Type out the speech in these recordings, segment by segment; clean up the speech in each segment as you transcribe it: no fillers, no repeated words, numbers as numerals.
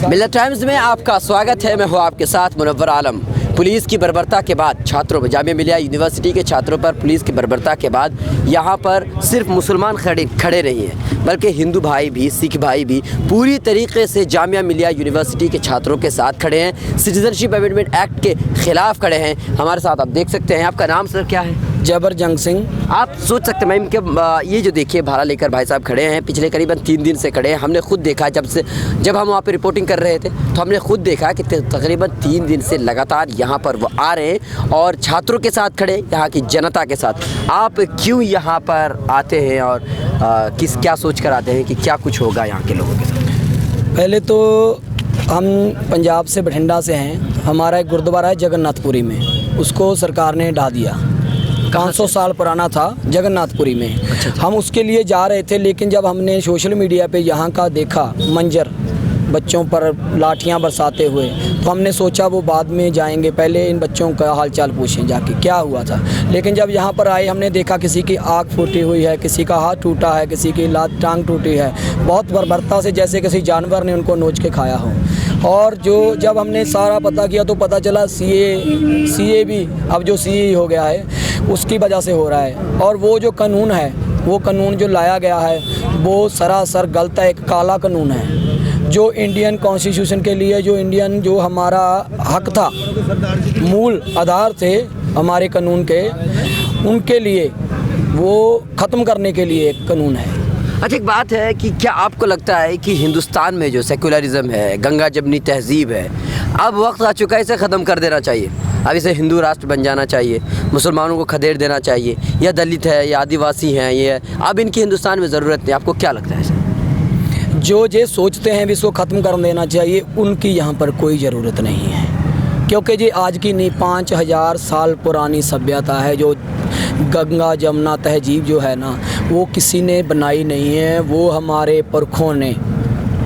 मिल्लत times में आपका स्वागत है। मैं हूँ आपके साथ मुनव्वर आलम। पुलिस की बर्बरता के बाद छात्रों पर, जामिया मिलिया यूनिवर्सिटी के छात्रों पर पुलिस की बर्बरता के बाद यहाँ पर सिर्फ मुसलमान खड़े नहीं हैं, बल्कि हिंदू भाई भी, सिख भाई भी पूरी तरीके से जामिया मिलिया यूनिवर्सिटी के छात्रों के साथ खड़े हैं। सिटीजनशिप अमेंडमेंट एक्ट के ख़िलाफ़ खड़े हैं। हमारे साथ आप देख सकते हैं। आपका नाम सर क्या है? जबरजंग सिंह। आप सोच सकते हैं मैम कि ये जो देखिए भाड़ा लेकर भाई साहब खड़े हैं, पिछले करीबन 3 दिन से खड़े हैं। हमने खुद देखा जब हम वहाँ पे रिपोर्टिंग कर रहे थे तो हमने खुद देखा कि तकरीबन 3 दिन से लगातार यहाँ पर वो आ रहे हैं और छात्रों के साथ खड़े, यहाँ की जनता के साथ। आप क्यों यहाँ पर आते हैं और क्या सोच कर आते हैं कि क्या कुछ होगा यहाँ के लोगों के साथ? पहले तो हम पंजाब से, बठिंडा से हैं। हमारा एक गुरुद्वारा है जगन्नाथपुरी में, उसको सरकार ने ढा दिया। 500 साल पुराना था जगन्नाथपुरी में। अच्छा। हम उसके लिए जा रहे थे, लेकिन जब हमने सोशल मीडिया पे यहाँ का देखा मंजर, बच्चों पर लाठियाँ बरसाते हुए, तो हमने सोचा वो बाद में जाएंगे, पहले इन बच्चों का हालचाल पूछें जाके क्या हुआ था। लेकिन जब यहाँ पर आए हमने देखा किसी की आँख फूटी हुई है, किसी का हाथ टूटा है, किसी की लात टांग टूटी है, बहुत बर्बरता से, जैसे किसी जानवर ने उनको नोच के खाया हो। और जब हमने सारा पता किया तो पता चला सीए भी अब जो सीए हो गया है उसकी वजह से हो रहा है। और वो जो कानून है, वो कानून जो लाया गया है वो सरासर गलत है। एक काला कानून है जो इंडियन कॉन्स्टिट्यूशन के लिए, जो हमारा हक था, मूल आधार थे हमारे कानून के, उनके लिए वो ख़त्म करने के लिए एक कानून है। अच्छा, एक बात है कि क्या आपको लगता है कि हिंदुस्तान में जो सेकुलरिज्म है, गंगा जमनी तहजीब है, अब वक्त आ चुका है इसे ख़त्म कर देना चाहिए? अब इसे हिंदू राष्ट्र बन जाना चाहिए, मुसलमानों को खदेड़ देना चाहिए, या दलित है या आदिवासी हैं, ये अब इनकी हिंदुस्तान में ज़रूरत नहीं? आपको क्या लगता है सर? जो ये सोचते हैं भी इसको ख़त्म कर देना चाहिए, उनकी यहाँ पर कोई ज़रूरत नहीं है। क्योंकि ये आज की नहीं, 5000 साल पुरानी सभ्यता है। जो गंगा जमुना तहजीब जो है ना, वो किसी ने बनाई नहीं है, वो हमारे पुरखों ने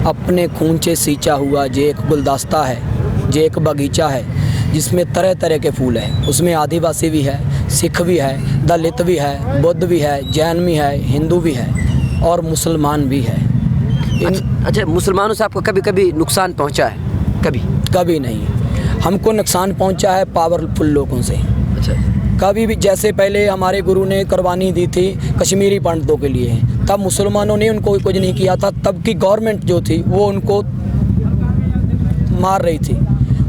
अपने खून से सींचा हुआ जे एक गुलदस्ता है, जे एक बगीचा है जिसमें तरह तरह के फूल हैं। उसमें आदिवासी भी है, सिख भी है, दलित भी है, बुद्ध भी है, जैन भी है, हिंदू भी है और मुसलमान भी है। अच्छा, मुसलमानों से आपको कभी कभी नुकसान पहुंचा है? कभी नहीं। हमको नुकसान पहुंचा है पावरफुल लोगों से। अच्छा। कभी भी, जैसे पहले हमारे गुरु ने कुर्बानी दी थी कश्मीरी पंडितों के लिए, तब मुसलमानों ने उनको कुछ नहीं किया था। तब की गवर्नमेंट जो थी वो उनको मार रही थी।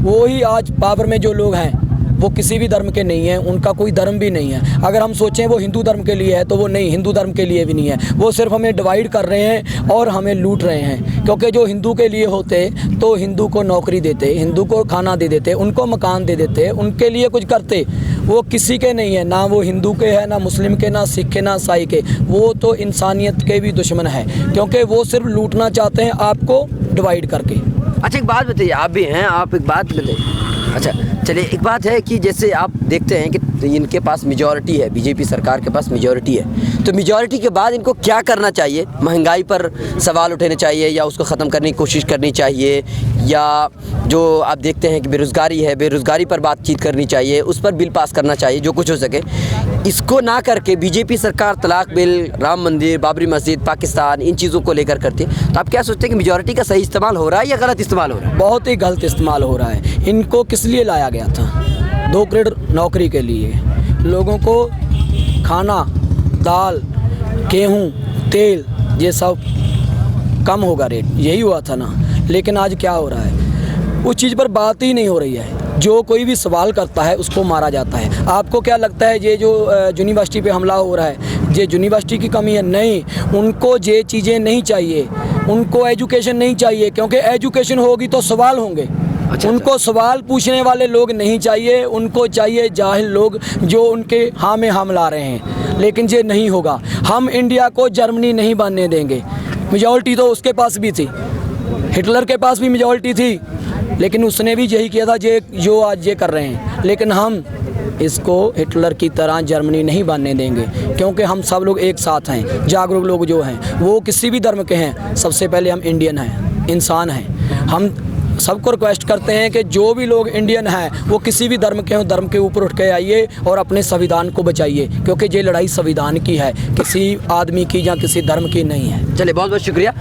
वो ही आज पावर में जो लोग हैं वो किसी भी धर्म के नहीं हैं, उनका कोई धर्म भी नहीं है। अगर हम सोचें वो हिंदू धर्म के लिए है तो वो नहीं, हिंदू धर्म के लिए भी नहीं है। वो सिर्फ हमें डिवाइड कर रहे हैं और हमें लूट रहे हैं। क्योंकि जो हिंदू के लिए होते तो हिंदू को नौकरी देते, हिंदू को खाना दे देते, उनको मकान दे देते, उनके लिए कुछ करते। वो किसी के नहीं है, ना वो हिंदू के है, ना मुस्लिम के, ना सिख के, ना ईसाई के। वो तो इंसानियत के भी दुश्मन है, क्योंकि वो सिर्फ लूटना चाहते हैं आपको डिवाइड करके। अच्छा, एक बात बताइए, आप भी हैं, आप एक बात बताइए। अच्छा चलिए, एक बात है कि जैसे आप देखते हैं कि इनके पास मेजॉरिटी है, बीजेपी सरकार के पास मेजॉरिटी है, तो मेजॉरिटी के बाद इनको क्या करना चाहिए? महंगाई पर सवाल उठाने चाहिए या उसको ख़त्म करने की कोशिश करनी चाहिए, या जो आप देखते हैं कि बेरोज़गारी है, बेरोज़गारी पर बातचीत करनी चाहिए, उस पर बिल पास करना चाहिए जो कुछ हो सके। इसको ना करके बीजेपी सरकार तलाक बिल, राम मंदिर, बाबरी मस्जिद, पाकिस्तान, इन चीज़ों को लेकर करती है। तो आप क्या सोचते हैं कि मेजॉरिटी का सही इस्तेमाल हो रहा है या गलत इस्तेमाल हो रहा है? बहुत ही गलत इस्तेमाल हो रहा है। इनको किस लिए लाया गया था? 2 ग्रेड नौकरी के लिए। लोगों को खाना, दाल, गेहूँ, तेल, ये सब कम होगा रेट, यही हुआ था ना। लेकिन आज क्या हो रहा है, उस चीज़ पर बात ही नहीं हो रही है। जो कोई भी सवाल करता है उसको मारा जाता है। आपको क्या लगता है ये जो यूनिवर्सिटी पे हमला हो रहा है, ये यूनिवर्सिटी की कमी है? नहीं, उनको ये चीज़ें नहीं चाहिए, उनको एजुकेशन नहीं चाहिए, क्योंकि एजुकेशन होगी तो सवाल होंगे। उनको सवाल पूछने वाले लोग नहीं चाहिए, उनको चाहिए जाहिल लोग जो उनके हाँ में हाँ मिला रहे हैं। लेकिन ये नहीं होगा। हम इंडिया को जर्मनी नहीं बनने देंगे। मेजॉरिटी तो उसके पास भी थी, हिटलर के पास भी मेजॉरिटी थी, लेकिन उसने भी यही किया था जो आज ये कर रहे हैं। लेकिन हम इसको हिटलर की तरह जर्मनी नहीं बनने देंगे, क्योंकि हम सब लोग एक साथ हैं। जागरूक लोग जो हैं वो किसी भी धर्म के हैं, सबसे पहले हम इंडियन हैं, इंसान हैं। हम सबको रिक्वेस्ट करते हैं कि जो भी लोग इंडियन हैं वो किसी भी धर्म के हों, धर्म के ऊपर उठ के आइए और अपने संविधान को बचाइए, क्योंकि ये लड़ाई संविधान की है, किसी आदमी की या किसी धर्म की नहीं है। चलिए, बहुत बहुत शुक्रिया।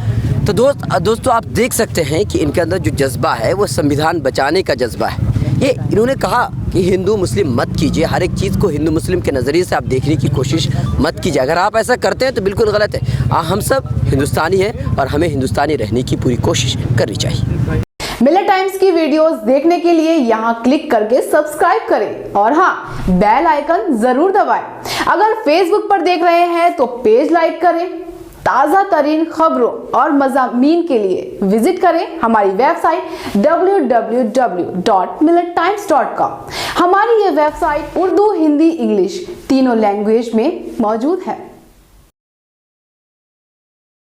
तो दोस्तों आप देख सकते हैं कि इनके अंदर जो जज्बा है वो संविधान बचाने का जज्बा है। ये इन्होंने कहा कि हिंदू मुस्लिम मत कीजिए, हर एक चीज़ को हिंदू मुस्लिम के नज़रिए से आप देखने की कोशिश मत कीजिए। अगर आप ऐसा करते हैं तो बिल्कुल गलत है। हम सब हिंदुस्तानी हैं और हमें हिंदुस्तानी रहने की पूरी कोशिश करनी चाहिए। मिलर टाइम्स की वीडियोस देखने के लिए यहाँ क्लिक करके सब्सक्राइब करें और हाँ, बेल आइकन जरूर दबाएं। अगर फेसबुक पर देख रहे हैं तो पेज लाइक करें। ताज़ा तरीन खबरों और मज़ामीन के लिए विजिट करें हमारी वेबसाइट www.millertimes.com। हमारी ये वेबसाइट उर्दू, हिंदी, इंग्लिश तीनों लैंग्वेज में मौजूद है।